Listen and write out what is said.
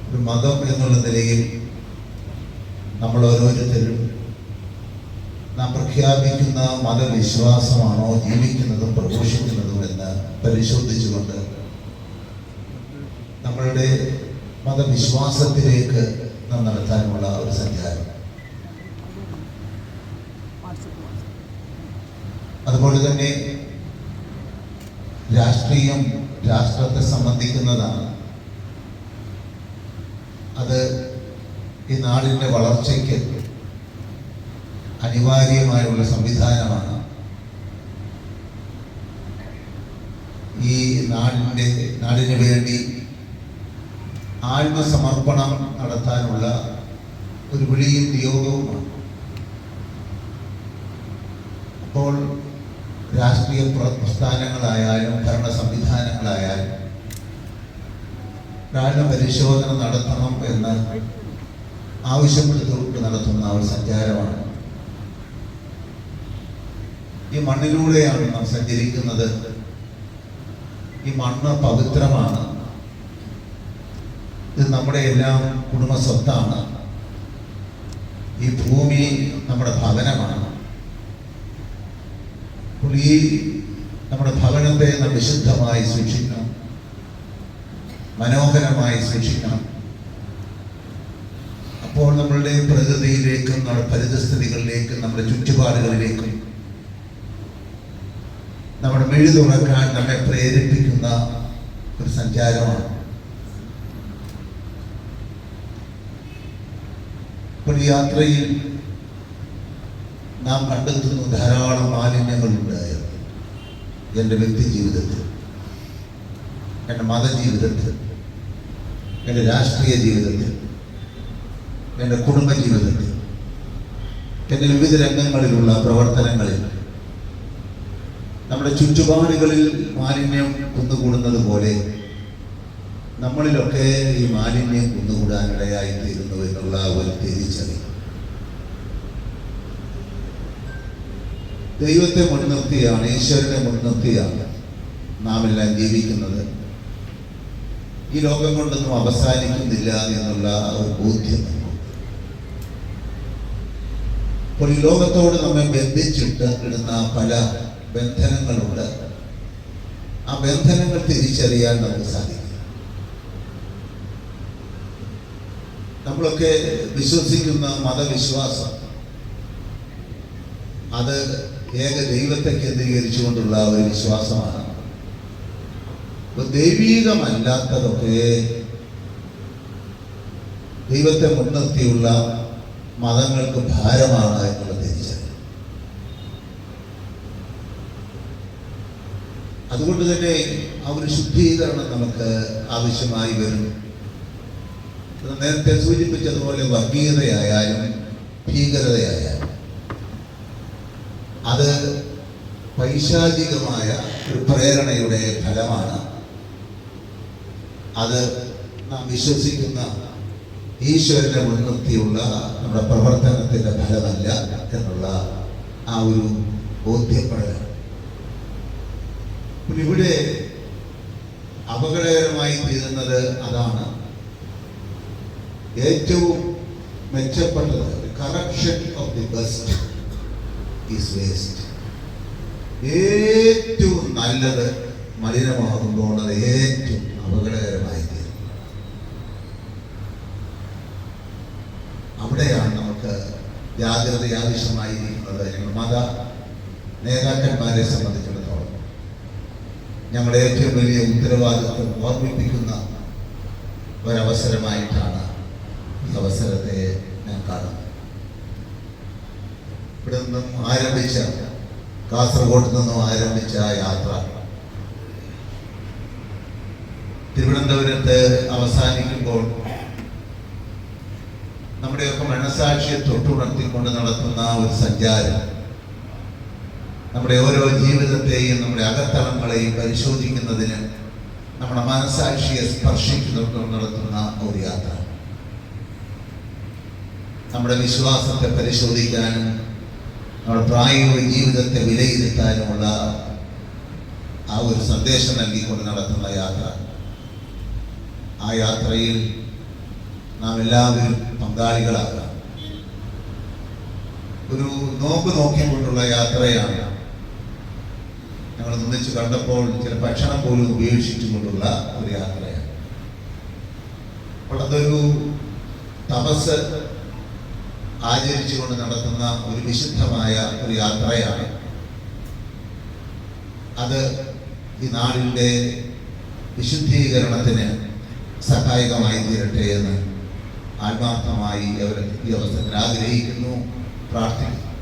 ഒരു മതം എന്നുള്ള നിലയിൽ നമ്മൾ ഓരോരുത്തരും നാം പ്രഖ്യാപിക്കുന്ന മതവിശ്വാസമാണോ ജീവിക്കുന്നതും പ്രഘോഷിക്കുന്നതും എന്ന് പരിശോധിച്ചുകൊണ്ട് നമ്മളുടെ മതവിശ്വാസത്തിലേക്ക് നാം നടത്താനുള്ള ഒരു സഞ്ചാരം. അതുപോലെ തന്നെ രാഷ്ട്രീയം രാഷ്ട്രത്തെ സംബന്ധിക്കുന്നതാണ്. അത് ഈ നാടിൻ്റെ വളർച്ചയ്ക്ക് അനിവാര്യമായുള്ള സംവിധാനമാണ്. ഈ നാടിന് വേണ്ടി ആത്മസമർപ്പണം നടത്താനുള്ള ഒരു വിളിയും നിയോഗവുമാണ്. അപ്പോൾ രാഷ്ട്രീയ പ്രസ്ഥാനങ്ങളായാലും ഭരണ സംവിധാനങ്ങളായാലും പരിശോധന നടത്തണം എന്ന് ആവശ്യപ്പെടുത്തുകൊണ്ട് നടത്തുന്ന ഒരു സഞ്ചാരമാണ്. ഈ മണ്ണിലൂടെയാണ് നാം സഞ്ചരിക്കുന്നത്. ഈ മണ്ണ് പവിത്രമാണ്. ഇത് നമ്മുടെ എല്ലാം കുടുംബ സ്വത്താണ്. ഈ ഭൂമി നമ്മുടെ ഭവനമാണ്. ഈ നമ്മുടെ ഭവനത്തെ നാം വിശുദ്ധമായി സൂക്ഷിക്കണം, മനോഹരമായി സൂക്ഷിക്കണം. അപ്പോൾ നമ്മളുടെ പ്രകൃതിയിലേക്കും നമ്മുടെ പരിതസ്ഥിതികളിലേക്കും നമ്മുടെ ചുറ്റുപാടുകളിലേക്കും നമ്മുടെ മിഴി തുറക്കാൻ നമ്മെ പ്രേരിപ്പിക്കുന്ന ഒരു സഞ്ചാരമാണ്. ഇപ്പോൾ ഈ യാത്രയിൽ നാം കണ്ടെത്തുന്ന ധാരാളം മാലിന്യങ്ങളുണ്ടായിരുന്നു. എൻ്റെ വ്യക്തി ജീവിതത്തിൽ, എൻ്റെ മതജീവിതത്തിൽ, എൻ്റെ രാഷ്ട്രീയ ജീവിതത്തിൽ, എൻ്റെ കുടുംബ ജീവിതത്തിൽ, എൻ്റെ വിവിധ രംഗങ്ങളിലുള്ള പ്രവർത്തനങ്ങളിൽ നമ്മുടെ ചുറ്റുപാടുകളിൽ മാലിന്യം കുന്നുകൂടുന്നത് പോലെ നമ്മളിലൊക്കെ ഈ മാലിന്യം കുന്നുകൂടാനിടയായി തീരുന്നു എന്നുള്ള ഒരു തിരിച്ചറിവ്. ദൈവത്തെ മുൻനിർത്തിയാണ്, ഈശ്വരനെ മുൻനിർത്തിയാണ് നാം എല്ലാം ജീവിക്കുന്നത്. ഈ ലോകം കൊണ്ടൊന്നും അവസാനിക്കുന്നില്ല എന്നുള്ള ഒരു ബോധ്യം. അപ്പോൾ ഈ ലോകത്തോട് നമ്മെ ബന്ധിച്ചിട്ട് ഇടുന്ന പല ബന്ധനങ്ങളുണ്ട്. ആ ബന്ധനങ്ങൾ തിരിച്ചറിയാൻ നമുക്ക് സാധിക്കും. നമ്മളൊക്കെ വിശ്വസിക്കുന്ന മതവിശ്വാസം അത് ഏക ദൈവത്തെ കേന്ദ്രീകരിച്ചുകൊണ്ടുള്ള ഒരു വിശ്വാസമാണ്. ദൈവീകമല്ലാത്തതൊക്കെ ദൈവത്തെ മുൻനിർത്തിയുള്ള മതങ്ങൾക്ക് ഭാരമാണ് എന്നുള്ള തിരിച്ചറിവ്. അതുകൊണ്ട് തന്നെ ആ ഒരു ശുദ്ധീകരണം നമുക്ക് ആവശ്യമായി വരും. നേരത്തെ സൂചിപ്പിച്ചതുപോലെ വർഗീയതയായാലും ഭീകരതയായാലും അത് പൈശാചികമായ ഒരു പ്രേരണയുടെ ഫലമാണ്. അത് നാം വിശ്വസിക്കുന്ന ഈശ്വരനെ മുൻനിർത്തിയുള്ള നമ്മുടെ പ്രവർത്തനത്തിൻ്റെ ഫലമല്ല എന്നുള്ള ആ ഒരു ബോധ്യപ്പെടൽ. ഇവിടെ അപകടകരമായി തീരുന്നത് അതാണ്. ഏറ്റവും മെച്ചപ്പെട്ടത് corruption of the best is worst. ഏറ്റവും നല്ലത് മലിനമാകുമ്പോൾ അത് ഏറ്റവും അപകടകരമായി തീരും. അവിടെയാണ് നമുക്ക് ജാഗ്രത ആവശ്യമായിരിക്കുന്നത്. ഞങ്ങൾ മത നേതാക്കന്മാരെ സംബന്ധിച്ചിടത്തോളം ഞങ്ങളുടെ ഏറ്റവും വലിയ ഉത്തരവാദിത്വം ഓർമ്മിപ്പിക്കുന്ന ഒരവസരമായിട്ടാണ് ഈ അവസരത്തെ ഞാൻ കാണുന്നത്. ഇവിടെ നിന്നും ആരംഭിച്ച, കാസർഗോഡ് നിന്നും ആരംഭിച്ച യാത്ര തിരുവനന്തപുരത്ത് അവസാനിക്കുമ്പോൾ നമ്മുടെയൊക്കെ മനസാക്ഷിയെ തൊട്ടുണർത്തിക്കൊണ്ട് നടത്തുന്ന ഒരു സഞ്ചാരം നമ്മുടെ ഓരോ ജീവിതത്തെയും നമ്മുടെ അകത്തളങ്ങളെയും പരിശോധിക്കുന്നതിന് നമ്മുടെ മനസാക്ഷിയെ സ്പർശിക്കുന്നുകൊണ്ട് നടത്തുന്ന ഒരു യാത്ര. നമ്മുടെ വിശ്വാസത്തെ പരിശോധിക്കാനും നമ്മുടെ പ്രായോഗിക ജീവിതത്തെ വിലയിരുത്താനുമുള്ള ആ ഒരു സന്ദേശം നൽകിക്കൊണ്ട് നടത്തുന്ന യാത്ര. ആ യാത്രയിൽ നാം എല്ലാവരും പങ്കാളികളാകാം. ഒരു നോക്കിയും കൊണ്ടുള്ള യാത്രയാണ്. ഞങ്ങൾ ഒന്നിച്ച് കണ്ടപ്പോൾ ചില ഭക്ഷണം പോലും ഉപേക്ഷിച്ചുകൊണ്ടുള്ള ഒരു യാത്രയാണ്. അപ്പോൾ അതൊരു തപസ് ആചരിച്ചുകൊണ്ട് നടത്തുന്ന ഒരു വിശുദ്ധമായ ഒരു യാത്രയാണ്. അത് ഈ നാടിൻ്റെ വിശുദ്ധീകരണത്തിന് സഹായകമായി തീരട്ടെ എന്ന് ആത്മാർത്ഥമായി ഈ അവസരത്തിൽ ആഗ്രഹിക്കുന്നു, പ്രാർത്ഥിക്കുന്നു.